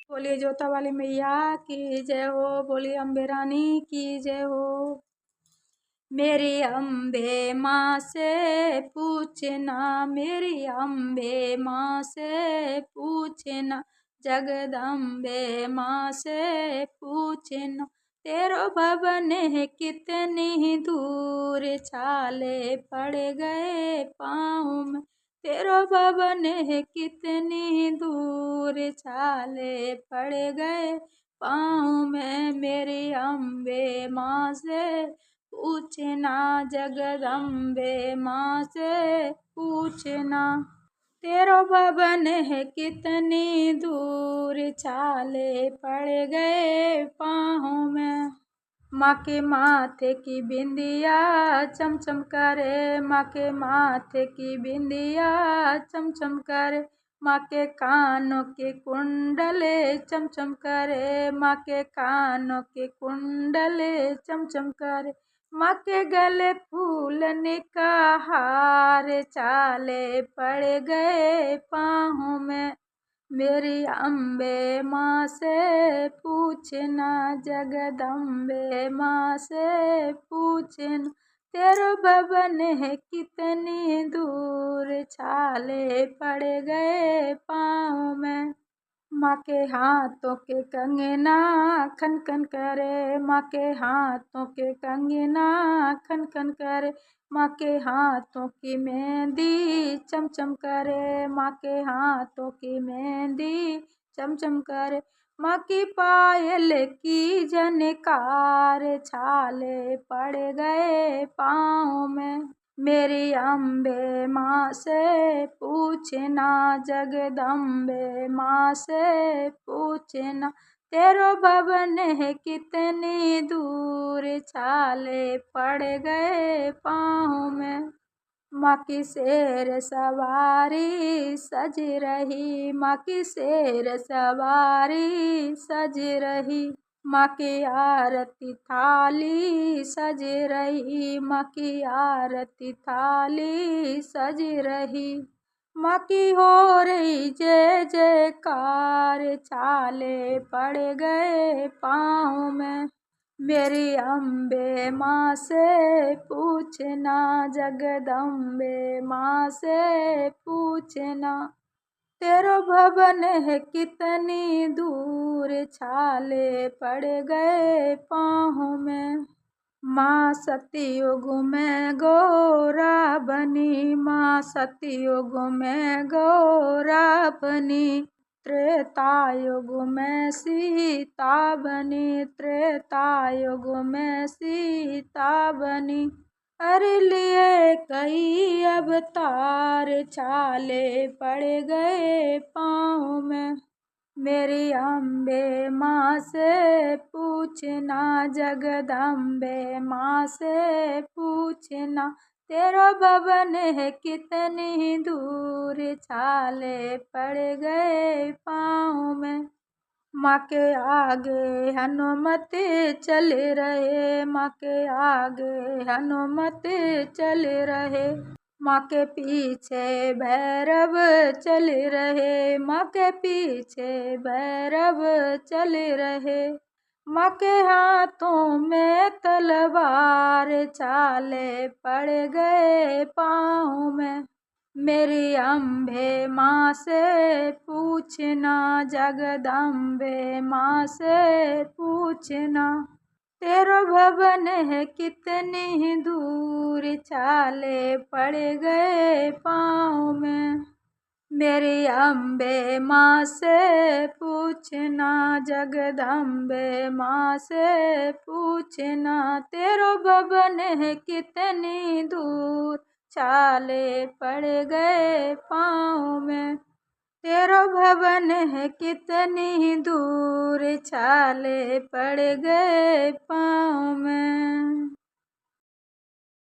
बोलिए जोता वाली मैया की जय हो। बोलिए अम्बे रानी की जय हो। मेरी अम्बे माँ से पूछना, मेरी अम्बे माँ से पूछना, जगदम्बे माँ से पूछना, तेरो भवन है कितनी दूर, छाले पड़ गए पाँव में, तेरो भवन है कितनी दूर, छाले पड़ गए पाँव में। मेरी अम्बे माँ से पूछना, जगदम्बे माँ से पूछना, तेरो भवन है कितनी दूर, छाले पड़ गए पाँव में। माँ के माथे की बिंदिया चमचम करे, माँ के माथे की बिंदिया चमचम करे, माँ के कानों के कुंडले चमचम करे, माँ के कानों के कुंडले चमचम करे, माँ के गले फूलन का हार, छाले पड़ गए पाँव में। मेरी अम्बे माँ से पूछना, जगदम्बे माँ से पूछना, तेरा भवन है कितनी दूर, छाले पड़ गए पाँव में। माँ के हाथों के कंगना खन खन करे, माँ के हाथों के कंगना खन खन करे, माँ के हाथों की मेहंदी चमचम करे, माँ के हाथों की मेहंदी चमचम करे, माँ की पायल की झनकार, छाले पड़ गए पाँव में। मेरी अम्बे माँ से पूछना, जगदम्बे माँ से पूछना, तेरो भवन है कितनी दूर, छाले पड़ गए पाँव में। माँ की शेर सवारी सज रही, माँ की शेर सवारी सज रही, माँ की आरती थाली सज रही, माँ की आरती थाली सज रही, माँ की हो रही जय जयकार, छाले पड़ गए पाँव में। मेरी अम्बे माँ से पूछना, जगदम्बे माँ से पूछना, तेरो भवन है कितनी दूर, छाले पड़ गए पाँव में। माँ सतयुग में गौरा बनी, माँ सतयुग में गौरा बनी, त्रेतायुग में सीता बनी, त्रेतायुग में सीता बनी, अरे लिए कई अवतार, छाले पड़ गए पाँव में। मेरी अम्बे माँ से पूछना, जगदम्बे माँ से पूछना, तेरा भवन है कितनी दूर, छाले पड़ गए पाँव में। माँ के आगे हनुमत चल रहे, माँ के आगे हनुमत चल रहे, माँ के पीछे भैरव चल रहे, माँ के पीछे भैरव चल रहे, माँ के हाथों में तलवार, छाले पड़ गए पाँव में। मेरी अम्बे माँ से पूछना, जगदम्बे माँ से पूछना, तेरा भवन है कितनी दूर, छाले पड़ गए पाँव में। मेरी अम्बे माँ से पूछना, जगदम्बे माँ से पूछना, तेरा भवन है कितनी दूर, छाले पड़ गए पाँव में। तेरा भवन है कितनी दूर, छाले पड़ गए पाँव में।